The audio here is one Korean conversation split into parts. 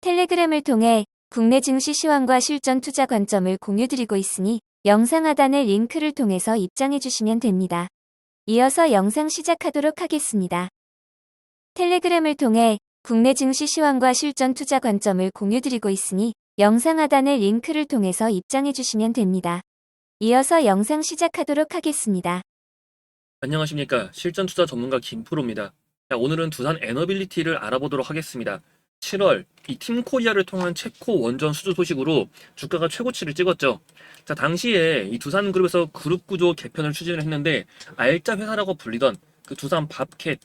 텔레그램을 통해 국내 증시 시황과 실전 투자 관점을 공유드리고 있으니 영상 하단의 링크를 통해서 입장해 주시면 됩니다. 이어서 영상 시작하도록 하겠습니다. 텔레그램을 통해 국내 증시 시황과 실전 투자 관점을 공유드리고 있으니 영상 하단의 링크를 통해서 입장해 주시면 됩니다. 이어서 영상 시작하도록 하겠습니다. 안녕하십니까. 실전 투자 전문가 김프로입니다. 자, 오늘은 두산 에너빌리티를 알아보도록 하겠습니다. 7월 이 팀코리아를 통한 체코 원전 수주 소식으로 주가가 최고치를 찍었죠. 자, 당시에 이 두산그룹에서 그룹 구조 개편을 추진을 했는데 알짜 회사라고 불리던 그 두산 밥캣,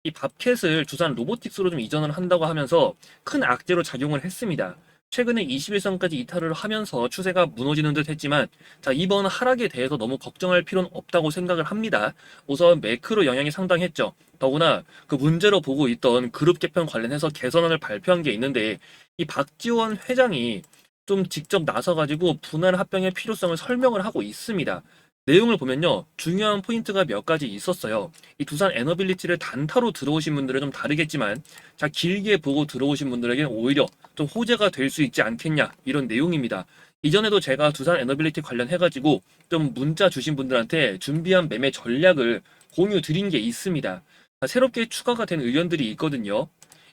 이 밥캣을 두산 로보틱스로 좀 이전을 한다고 하면서 큰 악재로 작용을 했습니다. 최근에 21선까지 이탈을 하면서 추세가 무너지는 듯 했지만, 자, 이번 하락에 대해서 너무 걱정할 필요는 없다고 생각을 합니다. 우선 매크로 영향이 상당했죠. 더구나 그 문제로 보고 있던 그룹 개편 관련해서 개선안을 발표한 게 있는데, 이 박지원 회장이 좀 직접 나서가지고 분할 합병의 필요성을 설명을 하고 있습니다. 내용을 보면요, 중요한 포인트가 몇 가지 있었어요. 이 두산 에너빌리티를 단타로 들어오신 분들은 좀 다르겠지만, 자, 길게 보고 들어오신 분들에게는 오히려 좀 호재가 될 수 있지 않겠냐, 이런 내용입니다. 이전에도 제가 두산 에너빌리티 관련해가지고 좀 문자 주신 분들한테 준비한 매매 전략을 공유 드린 게 있습니다. 자, 새롭게 추가가 된 의견들이 있거든요.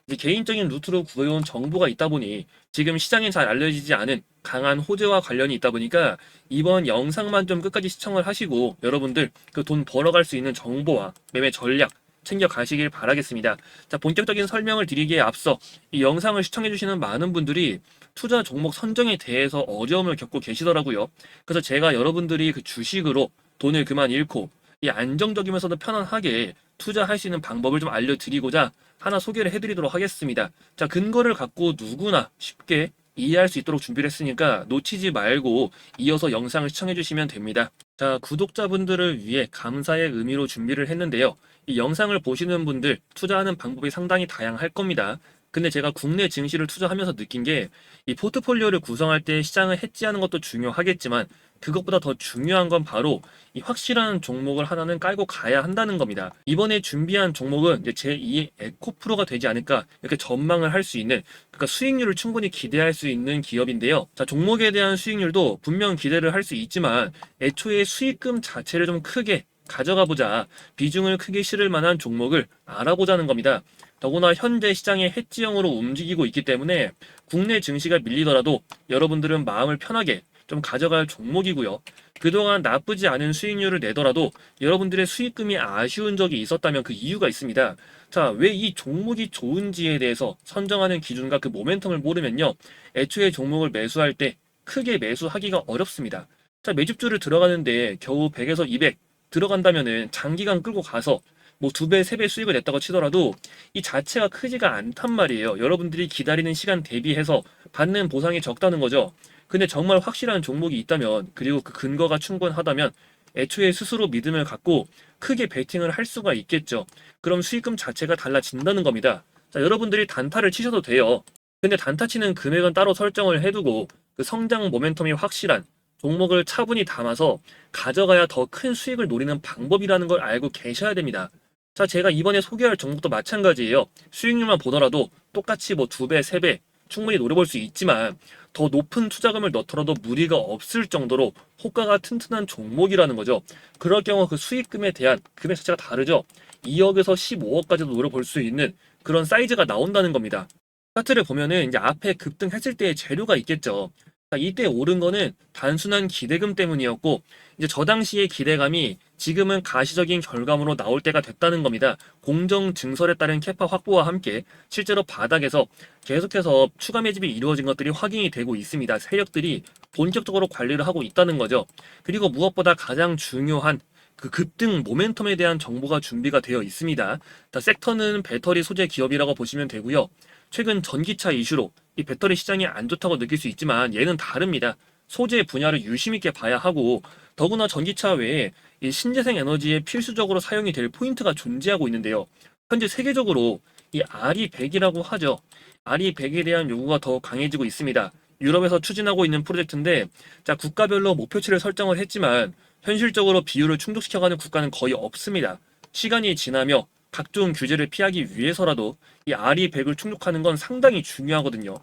이제 개인적인 루트로 구해온 정보가 있다 보니 지금 시장에 잘 알려지지 않은 강한 호재와 관련이 있다 보니까 이번 영상만 좀 끝까지 시청을 하시고 여러분들 그 돈 벌어갈 수 있는 정보와 매매 전략 챙겨 가시길 바라겠습니다. 자, 본격적인 설명을 드리기에 앞서 이 영상을 시청해주시는 많은 분들이 투자 종목 선정에 대해서 어려움을 겪고 계시더라고요. 그래서 제가 여러분들이 그 주식으로 돈을 그만 잃고 이 안정적이면서도 편안하게 투자할 수 있는 방법을 좀 알려드리고자 하나 소개를 해드리도록 하겠습니다. 자, 근거를 갖고 누구나 쉽게 이해할 수 있도록 준비를 했으니까 놓치지 말고 이어서 영상을 시청해주시면 됩니다. 자, 구독자분들을 위해 감사의 의미로 준비를 했는데요. 이 영상을 보시는 분들 투자하는 방법이 상당히 다양할 겁니다. 근데 제가 국내 증시를 투자하면서 느낀 게 이 포트폴리오를 구성할 때 시장을 해지하는 것도 중요하겠지만 그것보다 더 중요한 건 바로 이 확실한 종목을 하나는 깔고 가야 한다는 겁니다. 이번에 준비한 종목은 이제 제2의 에코프로가 되지 않을까 이렇게 전망을 할 수 있는, 그러니까 수익률을 충분히 기대할 수 있는 기업인데요. 자, 종목에 대한 수익률도 분명 기대를 할 수 있지만 애초에 수익금 자체를 좀 크게 가져가 보자, 비중을 크게 실을 만한 종목을 알아보자는 겁니다. 더구나 현재 시장의 해지형으로 움직이고 있기 때문에 국내 증시가 밀리더라도 여러분들은 마음을 편하게 좀 가져갈 종목이고요. 그동안 나쁘지 않은 수익률을 내더라도 여러분들의 수익금이 아쉬운 적이 있었다면 그 이유가 있습니다. 자, 왜 이 종목이 좋은지에 대해서 선정하는 기준과 그 모멘텀을 모르면요, 애초에 종목을 매수할 때 크게 매수하기가 어렵습니다. 자, 매집주를 들어가는데 겨우 100에서 200 들어간다면은 장기간 끌고 가서 뭐 2배, 3배 수익을 냈다고 치더라도 이 자체가 크지가 않단 말이에요. 여러분들이 기다리는 시간 대비해서 받는 보상이 적다는 거죠. 근데 정말 확실한 종목이 있다면, 그리고 그 근거가 충분하다면 애초에 스스로 믿음을 갖고 크게 베팅을 할 수가 있겠죠. 그럼 수익금 자체가 달라진다는 겁니다. 자, 여러분들이 단타를 치셔도 돼요. 근데 단타 치는 금액은 따로 설정을 해두고 그 성장 모멘텀이 확실한 종목을 차분히 담아서 가져가야 더 큰 수익을 노리는 방법이라는 걸 알고 계셔야 됩니다. 자, 제가 이번에 소개할 종목도 마찬가지예요. 수익률만 보더라도 똑같이 뭐 2배, 3배 충분히 노려볼 수 있지만 더 높은 투자금을 넣더라도 무리가 없을 정도로 호가가 튼튼한 종목이라는 거죠. 그럴 경우 그 수익금에 대한 금액 자체가 다르죠. 2억에서 15억까지도 노려볼 수 있는 그런 사이즈가 나온다는 겁니다. 차트를 보면은 이제 앞에 급등했을 때의 재료가 있겠죠. 자, 이때 오른 거는 단순한 기대금 때문이었고, 이제 저 당시의 기대감이 지금은 가시적인 결과물로 나올 때가 됐다는 겁니다. 공정 증설에 따른 캐파 확보와 함께 실제로 바닥에서 계속해서 추가 매집이 이루어진 것들이 확인이 되고 있습니다. 세력들이 본격적으로 관리를 하고 있다는 거죠. 그리고 무엇보다 가장 중요한 그 급등 모멘텀에 대한 정보가 준비가 되어 있습니다. 자, 섹터는 배터리 소재 기업이라고 보시면 되고요. 최근 전기차 이슈로 이 배터리 시장이 안 좋다고 느낄 수 있지만 얘는 다릅니다. 소재 분야를 유심 있게 봐야 하고, 더구나 전기차 외에 이 신재생 에너지에 필수적으로 사용이 될 포인트가 존재하고 있는데요. 현재 세계적으로 이 RE100이라고 하죠. RE100에 대한 요구가 더 강해지고 있습니다. 유럽에서 추진하고 있는 프로젝트인데, 자, 국가별로 목표치를 설정을 했지만 현실적으로 비율을 충족시켜가는 국가는 거의 없습니다. 시간이 지나며 각종 규제를 피하기 위해서라도 이 RE100을 충족하는 건 상당히 중요하거든요.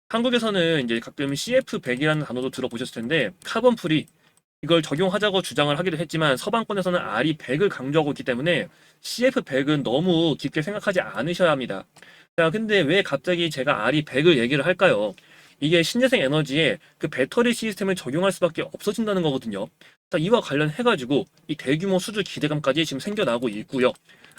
한국에서는 이제 가끔 CF100이라는 단어도 들어보셨을 텐데 카본 프리 이걸 적용하자고 주장을 하기도 했지만 서방권에서는 RE100을 강조하고 있기 때문에 CF100은 너무 깊게 생각하지 않으셔야 합니다. 자, 근데 왜 갑자기 제가 RE100을 얘기를 할까요? 이게 신재생 에너지에 그 배터리 시스템을 적용할 수밖에 없어진다는 거거든요. 자, 이와 관련해가지고 이 대규모 수주 기대감까지 지금 생겨나고 있고요.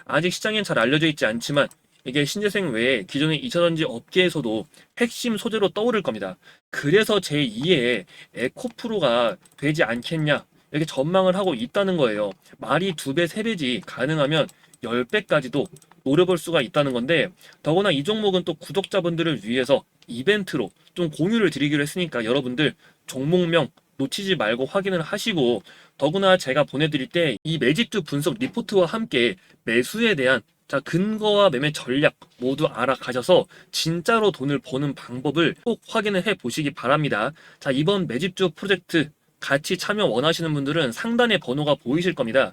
아직 시장엔 잘 알려져 있지 않지만 이게 신재생 외에 기존의 2차전지 업계에서도 핵심 소재로 떠오를 겁니다. 그래서 제2의 에코프로가 되지 않겠냐 이렇게 전망을 하고 있다는 거예요. 말이 2배, 3배지 가능하면 10배까지도 노려볼 수가 있다는 건데 더구나 이 종목은 또 구독자분들을 위해서 이벤트로 좀 공유를 드리기로 했으니까 여러분들 종목명 놓치지 말고 확인을 하시고 더구나 제가 보내드릴 때 이 매집주 분석 리포트와 함께 매수에 대한 자, 근거와 매매 전략 모두 알아가셔서 진짜로 돈을 버는 방법을 꼭 확인을 해 보시기 바랍니다. 자, 이번 매집주 프로젝트 같이 참여 원하시는 분들은 상단에 번호가 보이실 겁니다.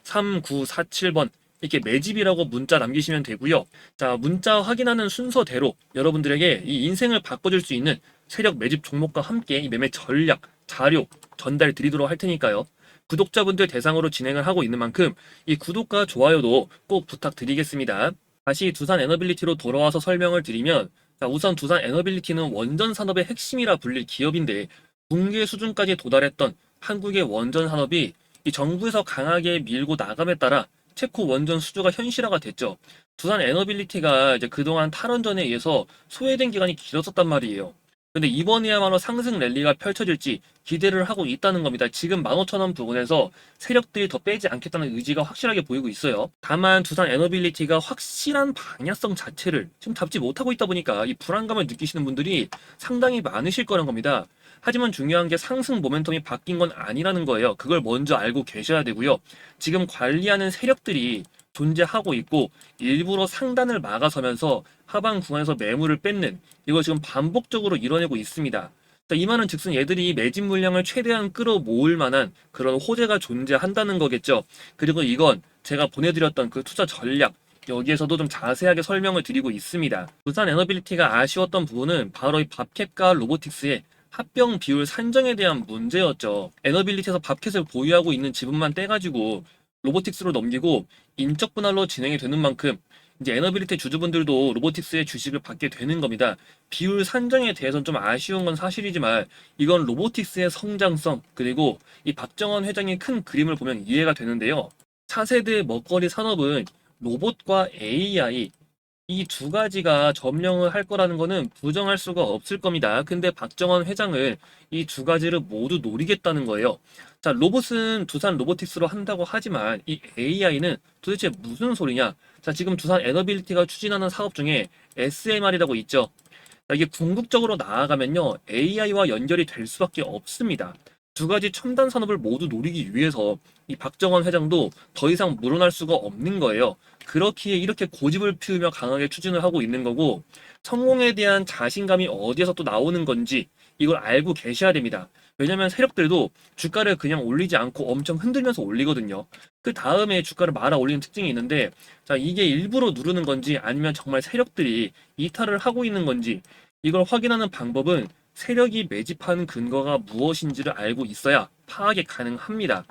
010-8676-3947번 이렇게 매집이라고 문자 남기시면 되고요. 자, 문자 확인하는 순서대로 여러분들에게 이 인생을 바꿔줄 수 있는 세력 매집 종목과 함께 이 매매 전략, 자료 전달 드리도록 할 테니까요. 구독자분들 대상으로 진행을 하고 있는 만큼 이 구독과 좋아요도 꼭 부탁드리겠습니다. 다시 두산 에너빌리티로 돌아와서 설명을 드리면 자, 우선 두산 에너빌리티는 원전 산업의 핵심이라 불릴 기업인데 붕괴 수준까지 도달했던 한국의 원전 산업이 이 정부에서 강하게 밀고 나감에 따라 체코 원전 수주가 현실화가 됐죠. 두산 에너빌리티가 이제 그동안 탈원전에 의해서 소외된 기간이 길었었단 말이에요. 근데 이번에야말로 상승 랠리가 펼쳐질지 기대를 하고 있다는 겁니다. 지금 15,000원 부근에서 세력들이 더 빼지 않겠다는 의지가 확실하게 보이고 있어요. 다만 두산 에너빌리티가 확실한 방향성 자체를 지금 잡지 못하고 있다 보니까 이 불안감을 느끼시는 분들이 상당히 많으실 거란 겁니다. 하지만 중요한 게 상승 모멘텀이 바뀐 건 아니라는 거예요. 그걸 먼저 알고 계셔야 되고요. 지금 관리하는 세력들이 존재하고 있고 일부러 상단을 막아서면서 하방 구간에서 매물을 뺏는 이걸 지금 반복적으로 이뤄내고 있습니다. 이 말은 즉슨 얘들이 매집 물량을 최대한 끌어모을 만한 그런 호재가 존재한다는 거겠죠. 그리고 이건 제가 보내드렸던 그 투자 전략 여기에서도 좀 자세하게 설명을 드리고 있습니다. 두산 에너빌리티가 아쉬웠던 부분은 바로 이 밥캡과 로보틱스의 합병 비율 산정에 대한 문제였죠. 에너빌리티에서 밥캡을 보유하고 있는 지분만 떼가지고 로보틱스로 넘기고 인적 분할로 진행이 되는 만큼 이제 에너빌리티 주주분들도 로보틱스의 주식을 받게 되는 겁니다. 비율 산정에 대해서는 좀 아쉬운 건 사실이지만 이건 로보틱스의 성장성 그리고 이 박정원 회장의 큰 그림을 보면 이해가 되는데요. 차세대 먹거리 산업은 로봇과 AI 이 두 가지가 점령을 할 거라는 거는 부정할 수가 없을 겁니다. 근데 박정원 회장은 이 두 가지를 모두 노리겠다는 거예요. 자, 로봇은 두산 로보틱스로 한다고 하지만 이 AI는 도대체 무슨 소리냐? 자, 지금 두산 에너빌리티가 추진하는 사업 중에 SMR이라고 있죠. 자, 이게 궁극적으로 나아가면요. AI와 연결이 될 수밖에 없습니다. 두 가지 첨단 산업을 모두 노리기 위해서 이 박정원 회장도 더 이상 물러날 수가 없는 거예요. 그렇기에 이렇게 고집을 피우며 강하게 추진을 하고 있는 거고 성공에 대한 자신감이 어디에서 또 나오는 건지 이걸 알고 계셔야 됩니다. 왜냐면 세력들도 주가를 그냥 올리지 않고 엄청 흔들면서 올리거든요. 그 다음에 주가를 말아 올리는 특징이 있는데 자, 이게 일부러 누르는 건지 아니면 정말 세력들이 이탈을 하고 있는 건지 이걸 확인하는 방법은 세력이 매집하는 근거가 무엇인지를 알고 있어야 파악이 가능합니다.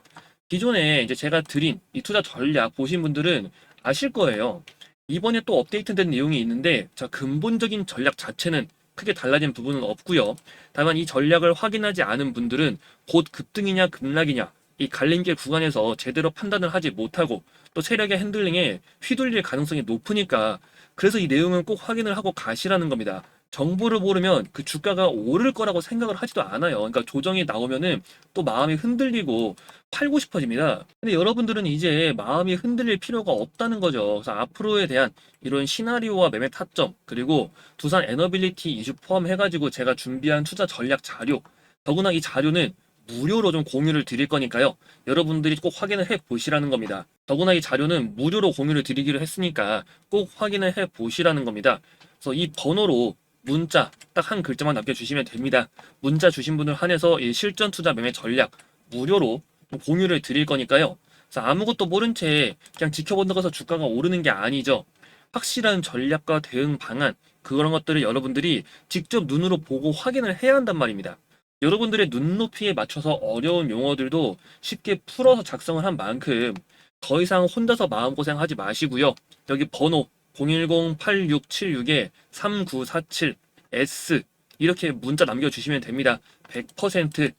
기존에 이제 제가 드린 이 투자 전략 보신 분들은 아실 거예요. 이번에 또 업데이트된 내용이 있는데, 자, 근본적인 전략 자체는 크게 달라진 부분은 없고요. 다만 이 전략을 확인하지 않은 분들은 곧 급등이냐 급락이냐 이 갈림길 구간에서 제대로 판단을 하지 못하고 또 세력의 핸들링에 휘둘릴 가능성이 높으니까 그래서 이 내용은 꼭 확인을 하고 가시라는 겁니다. 정보를 모르면 그 주가가 오를 거라고 생각을 하지도 않아요. 그러니까 조정이 나오면은 또 마음이 흔들리고 팔고 싶어집니다. 근데 여러분들은 이제 마음이 흔들릴 필요가 없다는 거죠. 그래서 앞으로에 대한 이런 시나리오와 매매 타점, 그리고 두산 에너빌리티 이슈 포함해가지고 제가 준비한 투자 전략 자료, 더구나 이 자료는 무료로 좀 공유를 드릴 거니까요. 여러분들이 꼭 확인을 해 보시라는 겁니다. 더구나 이 자료는 무료로 공유를 드리기로 했으니까 꼭 확인을 해 보시라는 겁니다. 그래서 이 번호로 문자 딱 한 글자만 남겨주시면 됩니다. 문자 주신 분을 한해서 이 실전 투자 매매 전략 무료로 공유를 드릴 거니까요. 그래서 아무것도 모른 채 그냥 지켜본다고 해서 주가가 오르는 게 아니죠. 확실한 전략과 대응 방안, 그런 것들을 여러분들이 직접 눈으로 보고 확인을 해야 한단 말입니다. 여러분들의 눈높이에 맞춰서 어려운 용어들도 쉽게 풀어서 작성을 한 만큼 더 이상 혼자서 마음고생하지 마시고요. 여기 번호 010-8676-3947S 이렇게 문자 남겨주시면 됩니다. 100%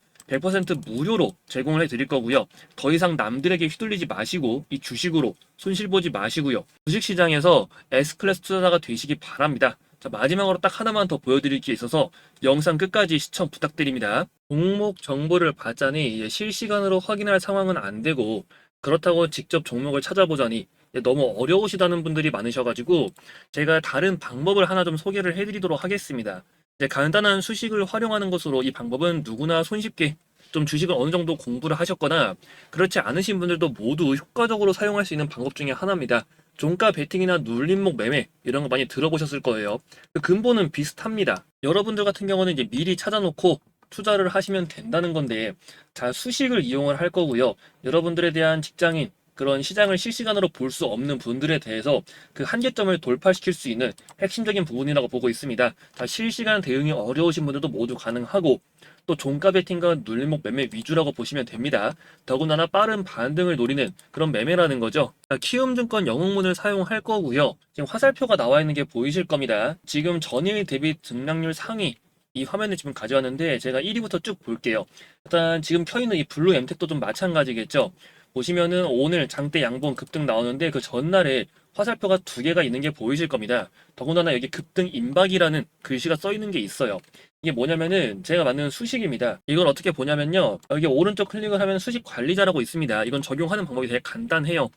무료로 제공을 해드릴 거고요. 더 이상 남들에게 휘둘리지 마시고 이 주식으로 손실 보지 마시고요. 주식시장에서 S클래스 투자자가 되시기 바랍니다. 자, 마지막으로 딱 하나만 더 보여드릴 게 있어서 영상 끝까지 시청 부탁드립니다. 종목 정보를 받자니 이제 실시간으로 확인할 상황은 안 되고 그렇다고 직접 종목을 찾아보자니 너무 어려우시다는 분들이 많으셔가지고 제가 다른 방법을 하나 좀 소개를 해드리도록 하겠습니다. 이제 간단한 수식을 활용하는 것으로 이 방법은 누구나 손쉽게 좀 주식을 어느 정도 공부를 하셨거나 그렇지 않으신 분들도 모두 효과적으로 사용할 수 있는 방법 중에 하나입니다. 종가 베팅이나 눌림목 매매 이런 거 많이 들어보셨을 거예요. 그 근본은 비슷합니다. 여러분들 같은 경우는 이제 미리 찾아놓고 투자를 하시면 된다는 건데 자 수식을 이용을 할 거고요. 여러분들에 대한 직장인 그런 시장을 실시간으로 볼 수 없는 분들에 대해서 그 한계점을 돌파시킬 수 있는 핵심적인 부분이라고 보고 있습니다. 다 실시간 대응이 어려우신 분들도 모두 가능하고 또 종가 베팅과 눌림목 매매 위주라고 보시면 됩니다. 더군다나 빠른 반등을 노리는 그런 매매라는 거죠. 키움증권 영웅문을 사용할 거고요. 지금 화살표가 나와 있는 게 보이실 겁니다. 지금 전일 대비 등락률 상위 이 화면을 지금 가져왔는데 제가 1위부터 쭉 볼게요. 일단 지금 켜있는 이 블루 엠텍도 좀 마찬가지겠죠. 보시면은 오늘 장대 양봉 급등 나오는데 그 전날에 화살표가 두 개가 있는 게 보이실 겁니다. 더군다나 여기 급등 임박이라는 글씨가 써 있는 게 있어요. 이게 뭐냐면은 제가 만든 수식입니다. 이걸 어떻게 보냐면요. 여기 오른쪽 클릭을 하면 수식 관리자라고 있습니다. 이건 적용하는 방법이 되게 간단해요.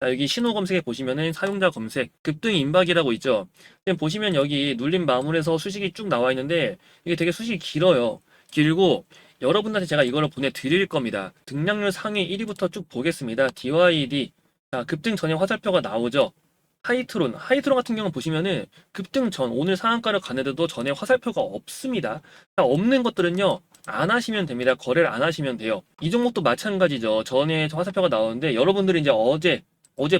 자, 여기 신호 검색에 보시면은 사용자 검색, 급등 임박이라고 있죠. 지금 보시면 여기 눌림 마물에서 수식이 쭉 나와 있는데 이게 되게 수식이 길어요. 길고 여러분한테 제가 이거를 보내드릴 겁니다. 등락률 상위 1위부터 쭉 보겠습니다. DYD. 자, 급등 전에 화살표가 나오죠. 하이트론 같은 경우 보시면은 급등 전 오늘 상한가를 가는데도 전에 화살표가 없습니다. 자, 없는 것들은요. 안 하시면 됩니다. 거래를 안 하시면 돼요. 이 종목도 마찬가지죠. 전에 화살표가 나오는데 여러분들이 이제 어제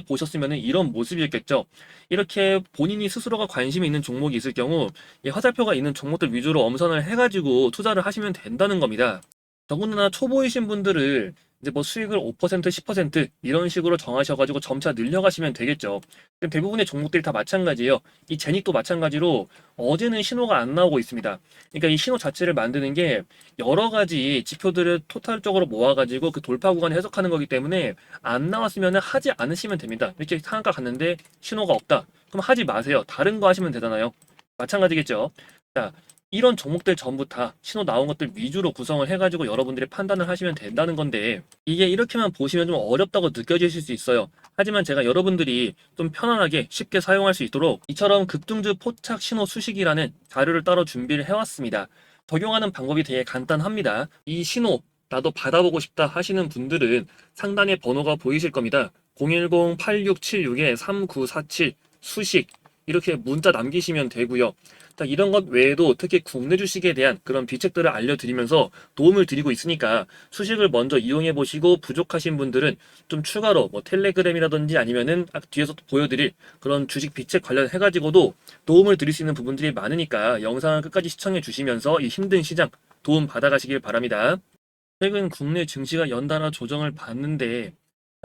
보셨으면 이런 모습이었겠죠. 이렇게 본인이 스스로가 관심이 있는 종목이 있을 경우 이 화살표가 있는 종목들 위주로 엄선을 해가지고 투자를 하시면 된다는 겁니다. 더군다나 초보이신 분들을 이제 뭐 수익을 5%, 10% 이런 식으로 정하셔가지고 점차 늘려가시면 되겠죠. 그럼 대부분의 종목들이 다 마찬가지예요. 이 제닉도 마찬가지로 어제는 신호가 안 나오고 있습니다. 그러니까 이 신호 자체를 만드는 게 여러 가지 지표들을 토탈적으로 모아가지고 그 돌파 구간을 해석하는 거기 때문에 안 나왔으면 하지 않으시면 됩니다. 이렇게 상한가 갔는데 신호가 없다. 그럼 하지 마세요. 다른 거 하시면 되잖아요. 마찬가지겠죠. 자, 이런 종목들 전부 다 신호 나온 것들 위주로 구성을 해가지고 여러분들이 판단을 하시면 된다는 건데 이게 이렇게만 보시면 좀 어렵다고 느껴지실 수 있어요. 하지만 제가 여러분들이 좀 편안하게 쉽게 사용할 수 있도록 이처럼 급등주 포착 신호 수식이라는 자료를 따로 준비를 해왔습니다. 적용하는 방법이 되게 간단합니다. 이 신호 나도 받아보고 싶다 하시는 분들은 상단에 번호가 보이실 겁니다. 010-8676-3947 수식 이렇게 문자 남기시면 되고요. 자, 이런 것 외에도 특히 국내 주식에 대한 그런 비책들을 알려드리면서 도움을 드리고 있으니까 수식을 먼저 이용해 보시고 부족하신 분들은 좀 추가로 뭐 텔레그램이라든지 아니면은 뒤에서 보여드릴 그런 주식 비책 관련해가지고도 도움을 드릴 수 있는 부분들이 많으니까 영상을 끝까지 시청해 주시면서 이 힘든 시장 도움 받아가시길 바랍니다. 최근 국내 증시가 연달아 조정을 받는데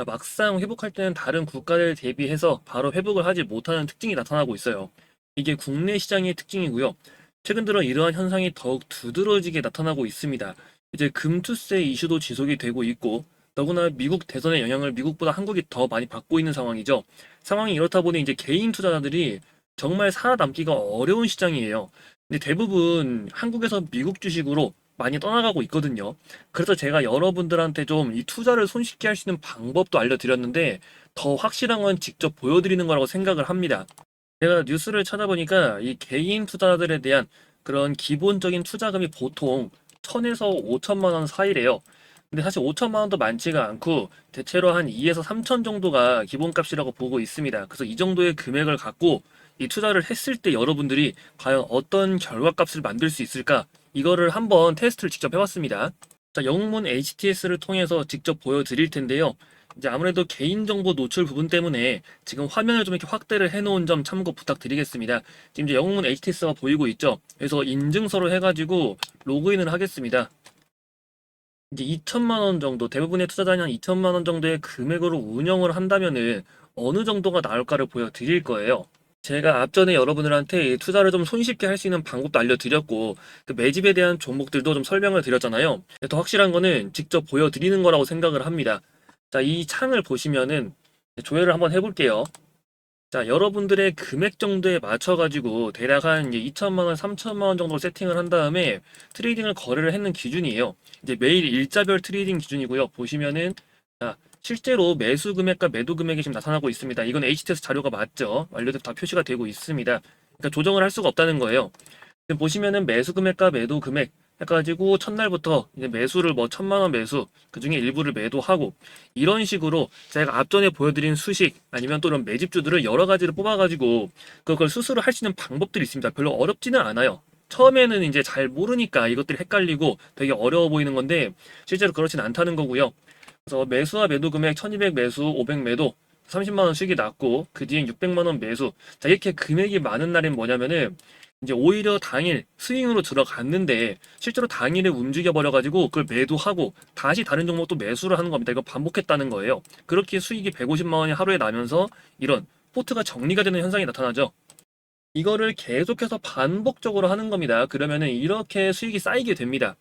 막상 회복할 때는 다른 국가들 대비해서 바로 회복을 하지 못하는 특징이 나타나고 있어요. 이게 국내 시장의 특징이고요. 최근 들어 이러한 현상이 더욱 두드러지게 나타나고 있습니다. 이제 금투세 이슈도 지속이 되고 있고 더구나 미국 대선의 영향을 미국보다 한국이 더 많이 받고 있는 상황이죠. 상황이 이렇다 보니 이제 개인 투자자들이 정말 살아남기가 어려운 시장이에요. 근데 대부분 한국에서 미국 주식으로 많이 떠나가고 있거든요. 그래서 제가 여러분들한테 좀 이 투자를 손쉽게 할 수 있는 방법도 알려드렸는데 더 확실한 건 직접 보여드리는 거라고 생각을 합니다. 제가 뉴스를 찾아보니까 이 개인 투자들에 대한 그런 기본적인 투자금이 보통 1,000에서 5천만 원 사이래요. 근데 사실 5천만 원도 많지가 않고 대체로 한 2에서 3천 정도가 기본값이라고 보고 있습니다. 그래서 이 정도의 금액을 갖고 이 투자를 했을 때 여러분들이 과연 어떤 결과값을 만들 수 있을까? 이거를 한번 테스트를 직접 해봤습니다. 자, 영문 HTS를 통해서 직접 보여드릴 텐데요. 이제 아무래도 개인정보 노출 부분 때문에 지금 화면을 좀 이렇게 확대를 해놓은 점 참고 부탁드리겠습니다. 지금 이제 영문 HTS가 보이고 있죠. 그래서 인증서로 해가지고 로그인을 하겠습니다. 이제 2천만 원 정도, 대부분의 투자자는 한 2천만 원 정도의 금액으로 운영을 한다면은 어느 정도가 나올까를 보여드릴 거예요. 제가 앞전에 여러분들한테 이 투자를 좀 손쉽게 할 수 있는 방법도 알려드렸고, 그 매집에 대한 종목들도 좀 설명을 드렸잖아요. 더 확실한 거는 직접 보여드리는 거라고 생각을 합니다. 자, 이 창을 보시면은 조회를 한번 해볼게요. 자, 여러분들의 금액 정도에 맞춰가지고 대략 한 이제 2천만 원, 3천만 원 정도 세팅을 한 다음에 트레이딩을 거래를 했는 기준이에요. 이제 매일 일자별 트레이딩 기준이고요. 보시면은 자, 실제로 매수 금액과 매도 금액이 지금 나타나고 있습니다. 이건 HTS 자료가 맞죠? 완료돼서 다 표시가 되고 있습니다. 그러니까 조정을 할 수가 없다는 거예요. 지금 보시면은 매수 금액과 매도 금액 해가지고 첫날부터 이제 매수를 뭐 1,000만 원 매수, 그 중에 일부를 매도하고 이런 식으로 제가 앞전에 보여드린 수식 아니면 또 이런 매집주들을 여러 가지를 뽑아가지고 그걸 스스로 할 수 있는 방법들이 있습니다. 별로 어렵지는 않아요. 처음에는 이제 잘 모르니까 이것들이 헷갈리고 되게 어려워 보이는 건데 실제로 그렇진 않다는 거고요. 그래서 매수와 매도 금액 1200 매수, 500 매도 30만 원 수익이 났고 그 뒤엔 600만 원 매수. 자, 이렇게 금액이 많은 날은 뭐냐면은 이제 오히려 당일 스윙으로 들어갔는데 실제로 당일에 움직여 버려가지고 그걸 매도하고 다시 다른 종목 또 매수를 하는 겁니다. 이거 반복했다는 거예요. 그렇게 수익이 150만 원이 하루에 나면서 이런 포트가 정리가 되는 현상이 나타나죠. 이거를 계속해서 반복적으로 하는 겁니다. 그러면은 이렇게 수익이 쌓이게 됩니다.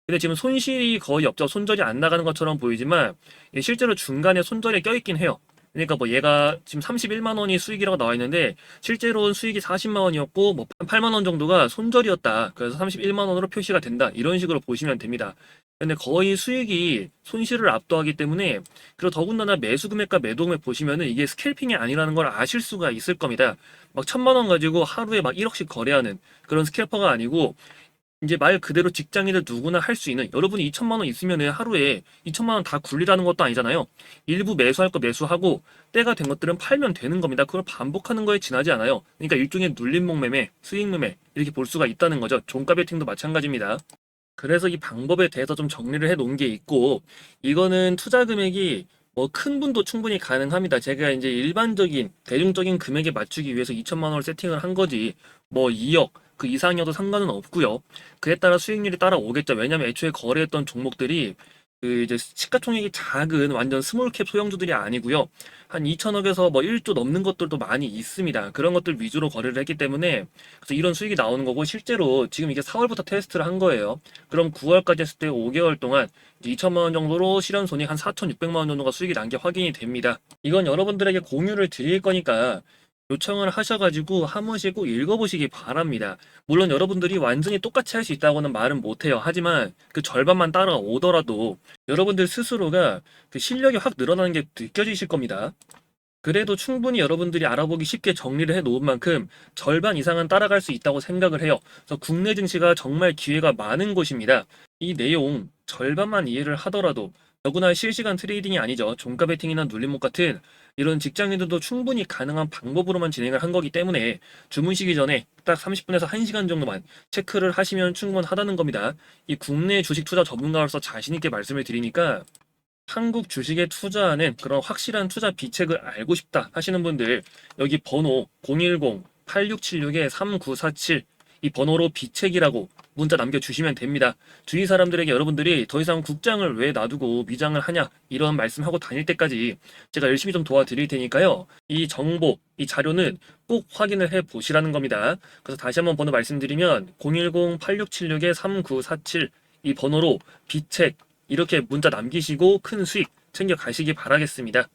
근데 지금 손실이 거의 없죠. 손절이 안 나가는 것처럼 보이지만 실제로 중간에 손절이 껴있긴 해요. 그러니까 뭐 얘가 지금 31만 원이 수익이라고 나와 있는데 실제로는 수익이 40만 원이었고 뭐 8만 원 정도가 손절이었다. 그래서 31만 원으로 표시가 된다. 이런 식으로 보시면 됩니다. 근데 거의 수익이 손실을 압도하기 때문에 그리고 더군다나 매수 금액과 매도 금액 보시면은 이게 스캘핑이 아니라는 걸 아실 수가 있을 겁니다. 막 1,000만 원 가지고 하루에 막 1억씩 거래하는 그런 스캘퍼가 아니고 이제 말 그대로 직장인들 누구나 할 수 있는 여러분이 2천만 원 있으면 하루에 2천만 원 다 굴리라는 것도 아니잖아요. 일부 매수할 거 매수하고 때가 된 것들은 팔면 되는 겁니다. 그걸 반복하는 거에 지나지 않아요. 그러니까 일종의 눌림목 매매, 수익 매매 이렇게 볼 수가 있다는 거죠. 종가 베팅도 마찬가지입니다. 그래서 이 방법에 대해서 좀 정리를 해 놓은 게 있고 이거는 투자 금액이 뭐 큰 분도 충분히 가능합니다. 제가 이제 일반적인 대중적인 금액에 맞추기 위해서 2천만 원을 세팅을 한 거지 뭐 2억 그 이상이어도 상관은 없고요. 그에 따라 수익률이 따라오겠죠. 왜냐면 애초에 거래했던 종목들이 그 이제 시가총액이 작은 완전 스몰캡 소형주들이 아니고요. 한 2천억에서 뭐 1조 넘는 것들도 많이 있습니다. 그런 것들 위주로 거래를 했기 때문에 그래서 이런 수익이 나오는 거고 실제로 지금 이게 4월부터 테스트를 한 거예요. 그럼 9월까지 했을 때 5개월 동안 이제 2천만 원 정도로 실현손익 한 4,600만 원 정도가 수익이 난 게 확인이 됩니다. 이건 여러분들에게 공유를 드릴 거니까 요청을 하셔가지고 한 번씩 꼭 읽어보시기 바랍니다. 물론 여러분들이 완전히 똑같이 할 수 있다고는 말은 못해요. 하지만 그 절반만 따라오더라도 여러분들 스스로가 그 실력이 확 늘어나는 게 느껴지실 겁니다. 그래도 충분히 여러분들이 알아보기 쉽게 정리를 해 놓은 만큼 절반 이상은 따라갈 수 있다고 생각을 해요. 그래서 국내 증시가 정말 기회가 많은 곳입니다. 이 내용 절반만 이해를 하더라도 더구나 실시간 트레이딩이 아니죠. 종가 베팅이나 눌림목 같은 이런 직장인들도 충분히 가능한 방법으로만 진행을 한 거기 때문에 주무시기 전에 딱 30분에서 1시간 정도만 체크를 하시면 충분하다는 겁니다. 이 국내 주식 투자 전문가로서 자신 있게 말씀을 드리니까 한국 주식에 투자하는 그런 확실한 투자 비책을 알고 싶다 하시는 분들 여기 번호 010-8676-3947 이 번호로 비책이라고 문자 남겨주시면 됩니다. 주위 사람들에게 여러분들이 더 이상 국장을 왜 놔두고 미장을 하냐 이런 말씀하고 다닐 때까지 제가 열심히 좀 도와드릴 테니까요. 이 정보, 이 자료는 꼭 확인을 해 보시라는 겁니다. 그래서 다시 한번 번호 말씀드리면 010-8676-3947 이 번호로 비책 이렇게 문자 남기시고 큰 수익 챙겨 가시기 바라겠습니다.